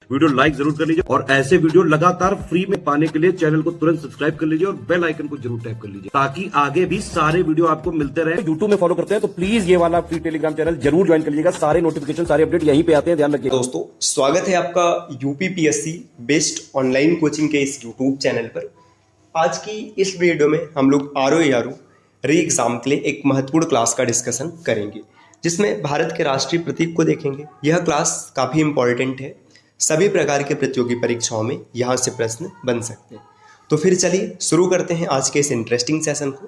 Video like जरूर कर लीजिए और ऐसे वीडियो लगातार फ्री में पाने के लिए चैनल को तुरंत सब्सक्राइब कर लीजिए और बेल आइकन को जरूर टैप कर लीजिए ताकि आगे भी सारे वीडियो आपको मिलते रहे। यूट्यूब में फॉलो करते हैं तो प्लीज ये वाला फ्री टेलीग्राम चैनल जरूर ज्वाइन कर लीजिएगा। सारे नोटिफिकेशन सारे अपडेट यहीं पे आते हैं, ध्यान रखिए। दोस्तों, स्वागत है आपका यूपीपीएससी बेस्ड ऑनलाइन कोचिंग के इस यूट्यूब चैनल पर। आज की इस वीडियो में हम लोग आरओ री एग्जाम के लिए एक महत्वपूर्ण क्लास का डिस्कशन करेंगे, जिसमें भारत के राष्ट्रीय प्रतीक को देखेंगे। यह क्लास काफ़ी इंपॉर्टेंट है, सभी प्रकार के प्रतियोगी परीक्षाओं में यहाँ से प्रश्न बन सकते हैं। तो फिर चलिए शुरू करते हैं आज के इस इंटरेस्टिंग सेशन को।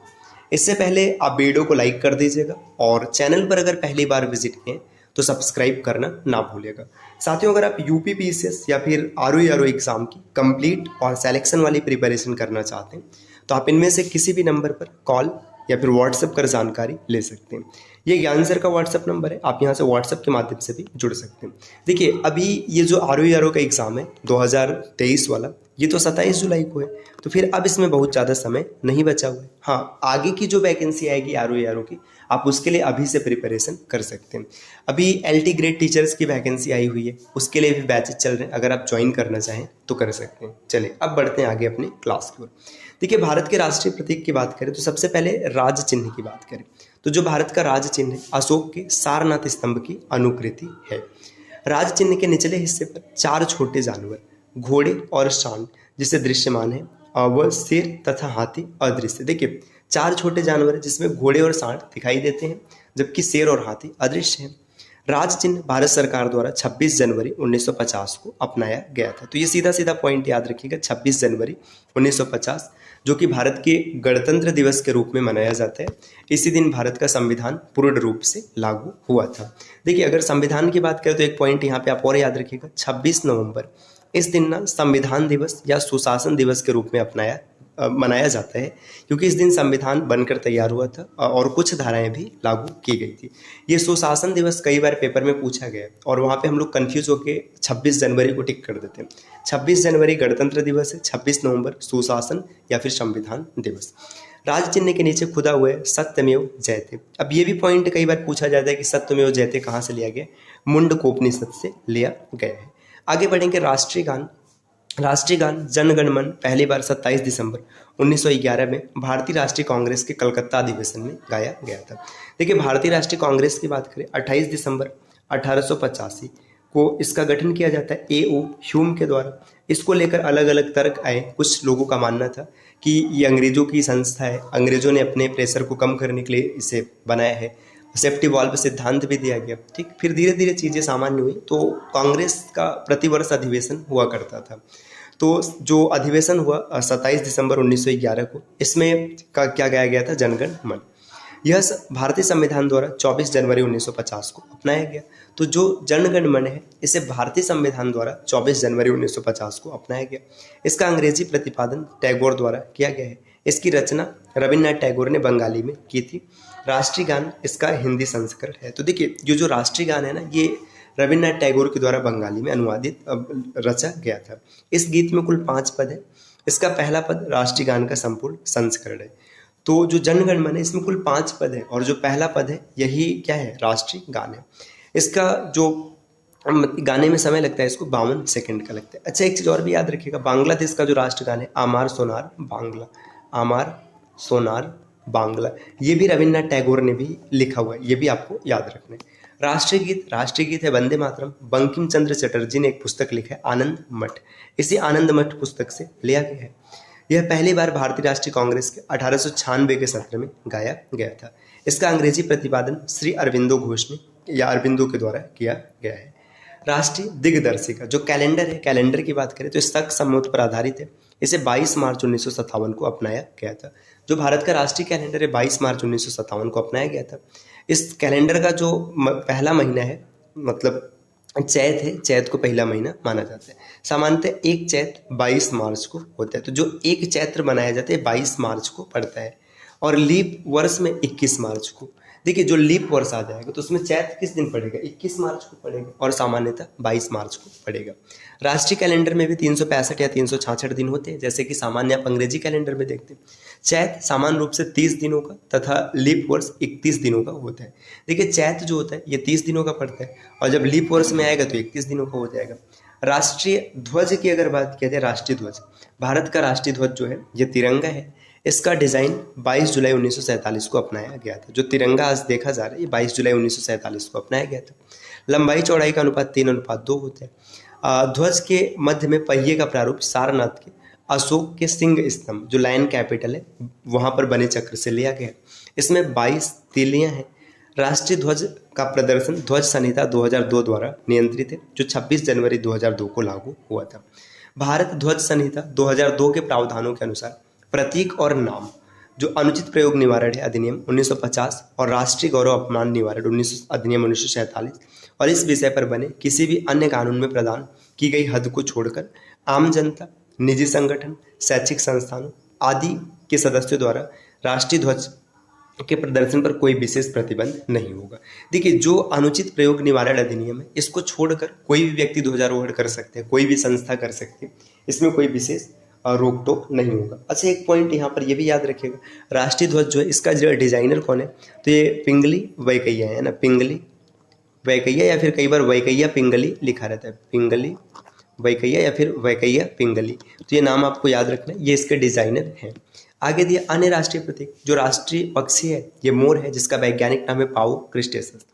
इससे पहले आप वीडियो को लाइक कर दीजिएगा और चैनल पर अगर पहली बार विजिट किए तो सब्सक्राइब करना ना भूलिएगा। साथियों, अगर आप यूपीपीएससी या फिर आरओ एग्जाम की कंप्लीट और सिलेक्शन वाली प्रिपरेशन करना चाहते हैं तो आप इनमें से किसी भी नंबर पर कॉल या फिर व्हाट्सएप कर जानकारी ले सकते हैं। ये ज्ञान सर का व्हाट्सएप नंबर है, आप यहाँ से व्हाट्सएप के माध्यम से भी जुड़ सकते हैं। देखिए, अभी ये जो आरओ का एग्ज़ाम है 2023 वाला, ये तो 27 जुलाई को है, तो फिर अब इसमें बहुत ज़्यादा समय नहीं बचा हुआ है। हाँ, आगे की जो वैकेंसी आएगी आरओ की, आप उसके लिए अभी से प्रिपरेशन कर सकते हैं। अभी एलटी ग्रेड टीचर्स की वैकेंसी आई हुई है, उसके लिए भी बैचेज चल रहे हैं, अगर आप ज्वाइन करना चाहें तो कर सकते हैं। चलिए अब बढ़ते हैं आगे अपनी क्लास की ओर। देखिए, भारत के राष्ट्रीय प्रतीक की बात करें तो सबसे पहले राज चिन्ह की बात करें तो जो भारत का राज चिन्ह है अशोक के सारनाथ स्तंभ की अनुकृति है। राज चिन्ह के निचले हिस्से पर 4 छोटे जानवर घोड़े और सांड जिससे दृश्यमान है, वह शेर तथा हाथी अदृश्य। देखिए, 4 छोटे जानवर जिसमें घोड़े और सांड दिखाई देते हैं, जबकि शेर और हाथी अदृश्य हैं। राज चिन्ह भारत सरकार द्वारा 26 जनवरी 1950 को अपनाया गया था। तो ये सीधा सीधा पॉइंट याद रखिएगा, 26 जनवरी 1950, जो कि भारत के गणतंत्र दिवस के रूप में मनाया जाता है। इसी दिन भारत का संविधान पूर्ण रूप से लागू हुआ था। देखिए, अगर संविधान की बात करें तो एक पॉइंट यहाँ पे आप और याद रखिएगा, 26 नवंबर, इस दिन ना संविधान दिवस या सुशासन दिवस के रूप में मनाया जाता है, क्योंकि इस दिन संविधान बनकर तैयार हुआ था और कुछ धाराएं भी लागू की गई थी। ये सुशासन दिवस कई बार पेपर में पूछा गया और वहाँ पे हम लोग कंफ्यूज होकर 26 जनवरी को टिक कर देते हैं। 26 जनवरी गणतंत्र दिवस है, 26 नवंबर सुशासन या फिर संविधान दिवस। राज चिन्ह के नीचे खुदा हुआ है सत्यमेव जयते। अब ये भी पॉइंट कई बार पूछा जाता है कि सत्यमेव जयते कहाँ से लिया गया, मुंडकोपनिषद से लिया गया है। आगे बढ़ेंगे। राष्ट्रीय गान जन गण मन पहली बार 27 दिसंबर 1911 में भारतीय राष्ट्रीय कांग्रेस के कलकत्ता अधिवेशन में गाया गया था। देखिए, भारतीय राष्ट्रीय कांग्रेस की बात करें 28 दिसंबर 1885 को इसका गठन किया जाता है ए.ओ. ह्यूम के द्वारा। इसको लेकर अलग अलग तर्क आए। कुछ लोगों का मानना था कि ये अंग्रेजों की संस्था है, अंग्रेजों ने अपने प्रेशर को कम करने के लिए इसे बनाया है। सेफ्टी वॉल्व सिद्धांत भी दिया गया। ठीक, फिर धीरे धीरे चीज़ें सामान्य हुई तो कांग्रेस का प्रतिवर्ष अधिवेशन हुआ करता था। तो जो अधिवेशन हुआ 27 दिसंबर 1911 को, इसमें क्या गाया गया था, जनगण मन। यह भारतीय संविधान द्वारा 24 जनवरी 1950 को अपनाया गया। तो जो जनगण मन है, इसे भारतीय संविधान द्वारा 24 जनवरी 1950 को अपनाया गया। इसका अंग्रेजी प्रतिपादन टैगोर द्वारा किया गया है। इसकी रचना रविन्द्रनाथ टैगोर ने बंगाली में की थी। राष्ट्रीय गान इसका हिंदी संस्करण है। तो देखिए, जो राष्ट्रीय गान है ना, ये रविन्द्रनाथ टैगोर के द्वारा बंगाली में अनुवादित रचा गया था। इस गीत में कुल 5 पद है। इसका पहला पद राष्ट्रीय गान का संपूर्ण संस्करण है। तो जो जनगण मन है, इसमें कुल 5 पद है और जो पहला पद है यही क्या है, राष्ट्रीय गान है। इसका जो गाने में समय लगता है इसको 52 सेकंड का लगता है। अच्छा, एक चीज़ और भी याद रखिएगा, बांग्लादेश का जो राष्ट्र गान है आमार सोनार बांग्ला, आमार सोनार बांग्ला, ये भी रविन्द्रनाथ टैगोर ने भी लिखा हुआ है, ये भी आपको याद रखना है। राष्ट्रीय गीत है वंदे मातरम। बंकिम चंद्र चटर्जी ने एक पुस्तक लिखा है आनंद मठ, इसी आनंद मठ पुस्तक से लिया गया है। यह पहली बार भारतीय राष्ट्रीय कांग्रेस के 1896 के सत्र में गाया गया था। इसका अंग्रेजी प्रतिपादन श्री अरविंदो घोष ने या अरविंदो के द्वारा किया गया है। राष्ट्रीय दिग्दर्शिका जो कैलेंडर है, कैलेंडर की बात करें तो शक सम्मत पर आधारित है। इसे 22 मार्च 1957 को अपनाया गया था। जो भारत का राष्ट्रीय कैलेंडर है 22 मार्च 1957 को अपनाया गया था। इस कैलेंडर का जो पहला महीना है, मतलब चैत है, चैत को पहला महीना माना जाता है। सामान्यतः एक चैत 22 मार्च को होता है। तो जो एक चैत्र मनाया जाता है 22 मार्च को पड़ता है और लीप वर्ष में 21 मार्च को। देखिए, जो लीप वर्ष आ जाएगा तो उसमें चैत किस दिन पड़ेगा, 21 मार्च को पड़ेगा और सामान्यतः 22 मार्च को पड़ेगा। राष्ट्रीय कैलेंडर में भी 365 या 366 दिन होते हैं, जैसे कि सामान्य आप अंग्रेजी कैलेंडर में देखते हैं। चैत सामान्य रूप से 30 दिनों का तथा लीप वर्ष 31 दिनों का होता है। देखिए, चैत जो होता है ये 30 दिनों का पड़ता है और जब लीप वर्ष में आएगा तो 31 दिनों का हो जाएगा। राष्ट्रीय ध्वज की अगर बात किया जाए, राष्ट्रीय ध्वज, भारत का राष्ट्रीय ध्वज जो है ये तिरंगा है। इसका डिज़ाइन 22 जुलाई 1947 को अपनाया गया था। जो तिरंगा आज देखा जा रहा है ये 22 जुलाई 1947 को अपनाया गया था। लंबाई चौड़ाई का अनुपात 3:2 होता है। ध्वज के मध्य में पहिए का प्रारूप सारनाथ के अशोक के सिंह स्तंभ जो लायन कैपिटल है वहाँ पर बने चक्र से लिया गया। इसमें 22 तीलियाँ हैं। राष्ट्रीय ध्वज का प्रदर्शन ध्वज संहिता 2002 द्वारा नियंत्रित है जो 26 जनवरी 2002 को लागू हुआ था। भारत ध्वज संहिता 2002 के प्रावधानों के अनुसार प्रतीक और नाम जो अनुचित प्रयोग निवारण है अधिनियम 1950 और राष्ट्रीय गौरव अपमान निवारण अधिनियम 1947 और इस विषय पर बने किसी भी अन्य कानून में प्रदान की गई हद को छोड़कर आम जनता, निजी संगठन, शैक्षिक संस्थानों आदि के सदस्यों द्वारा राष्ट्रीय ध्वज के प्रदर्शन पर कोई विशेष प्रतिबंध नहीं होगा। देखिए, जो अनुचित प्रयोग निवारण अधिनियम है इसको छोड़कर कोई भी व्यक्ति ध्वजारोहण कर सकते हैं, कोई भी संस्था कर सकती है, इसमें कोई विशेष रोक टोक नहीं होगा। अच्छा, एक पॉइंट यहाँ पर यह भी याद रखिएगा, राष्ट्रीय ध्वज जो है इसका जो डिजाइनर कौन है, तो ये पिंगली वैकैया है ना, पिंगली वैकैया या फिर कई बार वैकैया पिंगली लिखा रहता है, पिंगली वैकैया या फिर वैकैया पिंगली, तो ये नाम आपको याद रखना है, ये इसके डिजाइनर हैं। आगे दिया अन्य राष्ट्रीय प्रतीक, जो राष्ट्रीय पक्षी है ये मोर है जिसका वैज्ञानिक नाम है पाउ क्रिस्टेसस।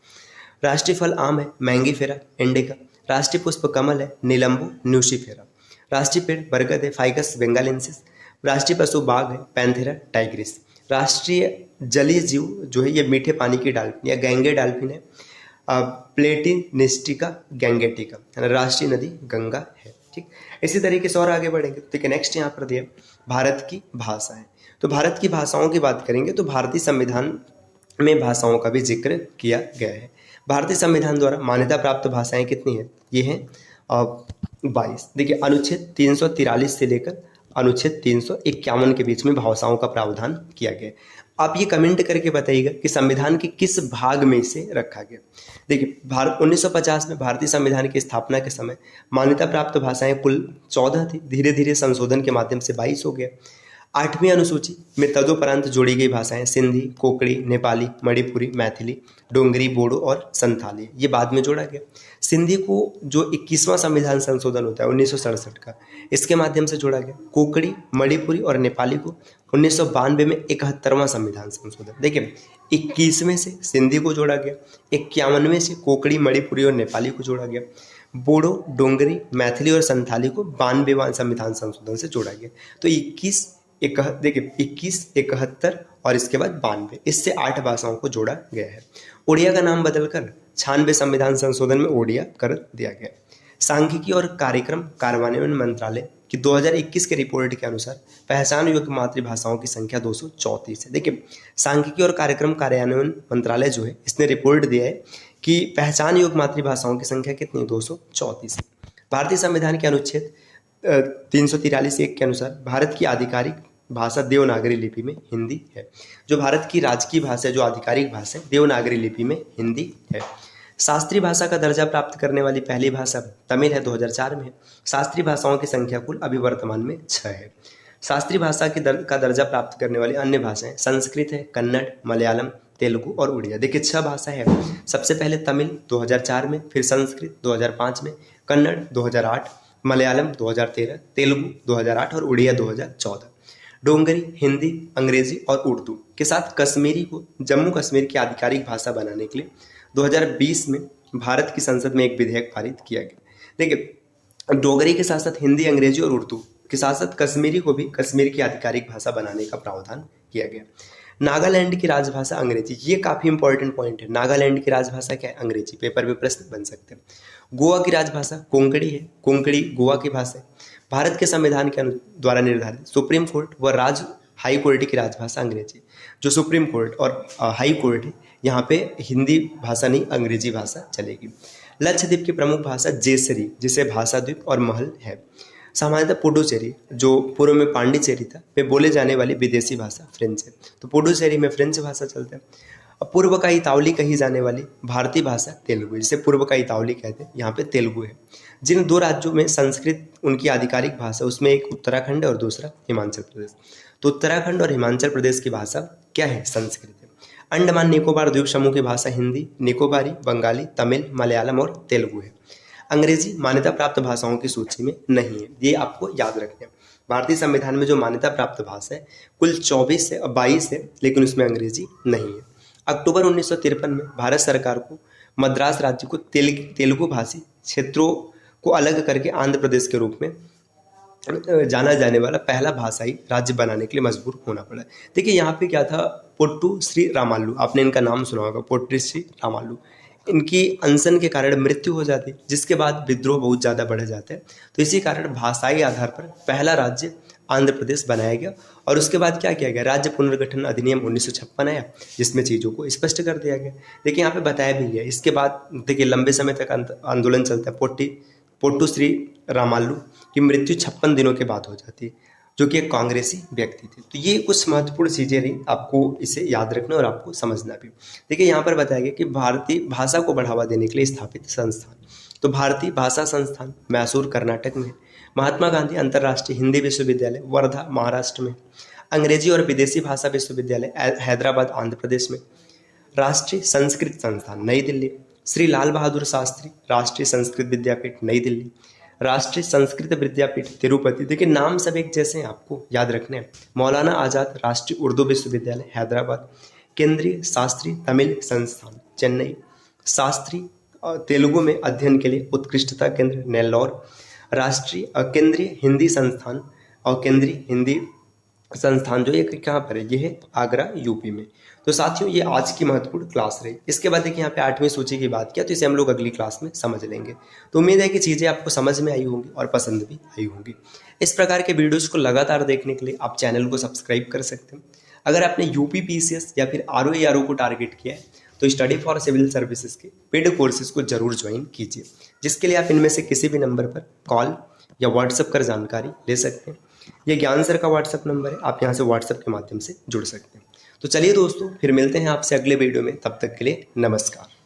राष्ट्रीय फल आम है मैंगीफेरा इंडिका। राष्ट्रीय पुष्प कमल है नीलंबू न्यूसीफेरा। राष्ट्रीय पेड़ बरगद है फाइकस बेंगालेंसिस। राष्ट्रीय पशु बाघ है पैंथेरा टाइग्रिस। राष्ट्रीय जलीय जीव जो है ये मीठे पानी की डाल्फिन या गैंगे डाल्फिन है, प्लेटिनिस्टिका गैंगेटिका। राष्ट्रीय नदी गंगा है। ठीक, इसी तरीके से और आगे बढ़ेंगे। ठीक है, नेक्स्ट यहाँ पर दिया भारत की भाषाएं। तो भारत की भाषाओं की बात करेंगे तो भारतीय संविधान में भाषाओं का भी जिक्र किया गया है। भारतीय संविधान द्वारा मान्यता प्राप्त भाषाएं कितनी है, ये है 22। देखिए, अनुच्छेद 343 से लेकर अनुच्छेद 351 के बीच में भाषाओं का प्रावधान किया गया। आप ये कमेंट करके बताइएगा कि संविधान के किस भाग में इसे रखा गया। देखिए, भारत 1950 में भारतीय संविधान की स्थापना के समय मान्यता प्राप्त भाषाएं कुल 14 थी, धीरे धीरे संशोधन के माध्यम से 22 हो गया। 8वीं अनुसूची में तदोपरांत जोड़ी गई भाषाएं सिंधी, कोंकणी, नेपाली, मणिपुरी, मैथिली, डोंगरी, बोडो और संथाली, ये बाद में जोड़ा गया। सिंधी को जो 21वां संविधान संशोधन होता है 1967 का, इसके माध्यम से जोड़ा गया। कोंकणी, मणिपुरी और नेपाली को 1992 में 71वां संविधान संशोधन। देखिए, 21वें से सिंधी को जोड़ा गया, 51वें से कोंकणी, मणिपुरी और नेपाली को जोड़ा गया। बोडो, डोंगरी, मैथिली और संथाली को 92वां संविधान संशोधन से जोड़ा गया। तो 21, 71 और इसके बाद 92, इससे 8 भाषाओं को जोड़ा गया है। ओडिया का नाम बदलकर 96 संविधान संशोधन में ओडिया कर दिया गया। सांख्यिकी और कार्यक्रम कार्यान्वयन मंत्रालय की 2021 के रिपोर्ट के अनुसार पहचान योग्य मातृभाषाओं की संख्या 234 है। देखिए, सांख्यिकी और कार्यक्रम कार्यान्वयन मंत्रालय जो है इसने रिपोर्ट दिया है कि पहचान योग्य मातृभाषाओं की संख्या कितनी है, 234 है। भारतीय संविधान के अनुच्छेद 343(1) के अनुसार भारत की आधिकारिक भाषा देवनागरी लिपि में हिंदी है। जो भारत की राजकीय भाषा, जो आधिकारिक भाषा है, देवनागरी लिपि में हिंदी है। शास्त्रीय भाषा का दर्जा प्राप्त करने वाली पहली भाषा तमिल है, 2004 में। शास्त्रीय भाषाओं की संख्या कुल अभी वर्तमान में 6 है। शास्त्रीय भाषा का दर्जा प्राप्त करने वाली अन्य भाषाएं संस्कृत है, कन्नड़, मलयालम, तेलुगु और उड़िया। देखिए, 6 भाषा है। सबसे पहले तमिल 2004 में, फिर संस्कृत 2005 में, कन्नड़ 2008, मलयालम 2013, तेलुगु 2008 और उड़िया 2014। डोंगरी, हिंदी, अंग्रेजी और उर्दू के साथ कश्मीरी को जम्मू कश्मीर की आधिकारिक भाषा बनाने के लिए 2020 में भारत की संसद में एक विधेयक पारित किया गया। देखिए, डोगरी के साथ साथ हिंदी, अंग्रेजी और उर्दू के साथ साथ कश्मीरी को भी कश्मीर की आधिकारिक भाषा बनाने का प्रावधान किया गया। नागालैंड की राजभाषा अंग्रेजी, ये काफ़ी इंपॉर्टेंट पॉइंट है। नागालैंड की राजभाषा क्या है, अंग्रेजी। पेपर में प्रश्न बन सकते हैं। गोवा की राजभाषा कोंकणी है, कोंकणी गोवा की भाषा है। भारत के संविधान के द्वारा निर्धारित सुप्रीम कोर्ट व हाई कोर्ट की राजभाषा अंग्रेजी। जो सुप्रीम कोर्ट और हाई कोर्ट है यहाँ पे हिंदी भाषा नहीं, अंग्रेजी भाषा चलेगी। लक्षद्वीप की प्रमुख भाषा जेसरी, जिसे भाषा द्वीप और महल है। सामान्यतः पुडुचेरी, जो पूर्व में पांडिचेरी था, पे बोले जाने वाली विदेशी भाषा फ्रेंच है। तो पुडुचेरी में फ्रेंच भाषा चलता है। पूर्व का इतावली कही जाने वाली भारतीय भाषा तेलुगु, जिसे पूर्व का इतावली कहते हैं, यहाँ पे तेलुगु है। जिन 2 राज्यों में संस्कृत उनकी आधिकारिक भाषा, उसमें एक उत्तराखंड और दूसरा हिमाचल प्रदेश। तो उत्तराखंड और हिमाचल प्रदेश की भाषा क्या है, संस्कृत है। अंडमान निकोबार द्वीप समूह की भाषा हिंदी, निकोबारी, बंगाली, तमिल, मलयालम और तेलुगु है। अंग्रेजी मान्यता प्राप्त भाषाओं की सूची में नहीं है, ये आपको याद रखना है। भारतीय संविधान में जो मान्यता प्राप्त भाषा है कुल 22 है, लेकिन उसमें अंग्रेजी नहीं है। अक्टूबर 1953 में भारत सरकार को मद्रास राज्य को तेलुगु भाषी क्षेत्रों को अलग करके आंध्र प्रदेश के रूप में जाना जाने वाला पहला भाषाई राज्य बनाने के लिए मजबूर होना पड़ा। देखिए यहाँ पे क्या था, पोट्टू श्री रामालू, आपने इनका नाम सुना होगा, पोट्टू श्री रामालू, इनकी अनशन के कारण मृत्यु हो जाती, जिसके बाद विद्रोह बहुत ज़्यादा बढ़ जाता है। तो इसी कारण भाषाई आधार पर पहला राज्य आंध्र प्रदेश बनाया गया और उसके बाद क्या किया गया, राज्य पुनर्गठन अधिनियम 1956 आया, जिसमें चीज़ों को स्पष्ट कर दिया गया। देखिए यहाँ पे बताया भी गया। इसके बाद देखिए लंबे समय तक आंदोलन चलता है। पोट्टू श्री रामालू की मृत्यु 56 दिनों के बाद हो जाती है, जो कि एक कांग्रेसी व्यक्ति थे। तो ये कुछ महत्वपूर्ण चीज़ें रही, आपको इसे याद रखना और आपको समझना भी। देखिए यहाँ पर बताया गया कि भारतीय भाषा को बढ़ावा देने के लिए स्थापित संस्थान, तो भारतीय भाषा संस्थान मैसूर कर्नाटक में, महात्मा गांधी अंतर्राष्ट्रीय हिंदी विश्वविद्यालय वर्धा महाराष्ट्र में, अंग्रेजी और विदेशी भाषा विश्वविद्यालय हैदराबाद आंध्र प्रदेश में, राष्ट्रीय संस्कृत संस्थान नई दिल्ली, श्री लाल बहादुर शास्त्री राष्ट्रीय संस्कृत विद्यापीठ नई दिल्ली, राष्ट्रीय संस्कृत विद्यापीठ तिरुपति। देखिए नाम सब एक जैसे हैं, आपको याद रखने हैं। मौलाना आजाद राष्ट्रीय उर्दू विश्वविद्यालय हैदराबाद, केंद्रीय शास्त्रीय तमिल संस्थान चेन्नई, शास्त्रीय तेलुगु में अध्ययन के लिए उत्कृष्टता केंद्र नेल्लौर, राष्ट्रीय केंद्रीय हिंदी संस्थान और केंद्रीय हिंदी संस्थान जो ये कहाँ पर है, ये है आगरा यूपी में। तो साथियों ये आज की महत्वपूर्ण क्लास रही। इसके बाद देखिए यहाँ पे 8वीं सूची की बात किया, तो इसे हम लोग अगली क्लास में समझ लेंगे। तो उम्मीद है कि चीज़ें आपको समझ में आई होंगी और पसंद भी आई होंगी। इस प्रकार के वीडियोज़ को लगातार देखने के लिए आप चैनल को सब्सक्राइब कर सकते हैं। अगर आपने यूपी पीसीएस या फिर आरओ को टारगेट किया है तो स्टडी फॉर सिविल सर्विसेज के पेड कोर्सेज को जरूर ज्वाइन कीजिए, जिसके लिए आप इनमें से किसी भी नंबर पर कॉल या व्हाट्सएप कर जानकारी ले सकते हैं। ये ज्ञान सर का व्हाट्सएप नंबर है, आप यहाँ से व्हाट्सएप के माध्यम से जुड़ सकते हैं। तो चलिए दोस्तों, फिर मिलते हैं आपसे अगले वीडियो में, तब तक के लिए नमस्कार।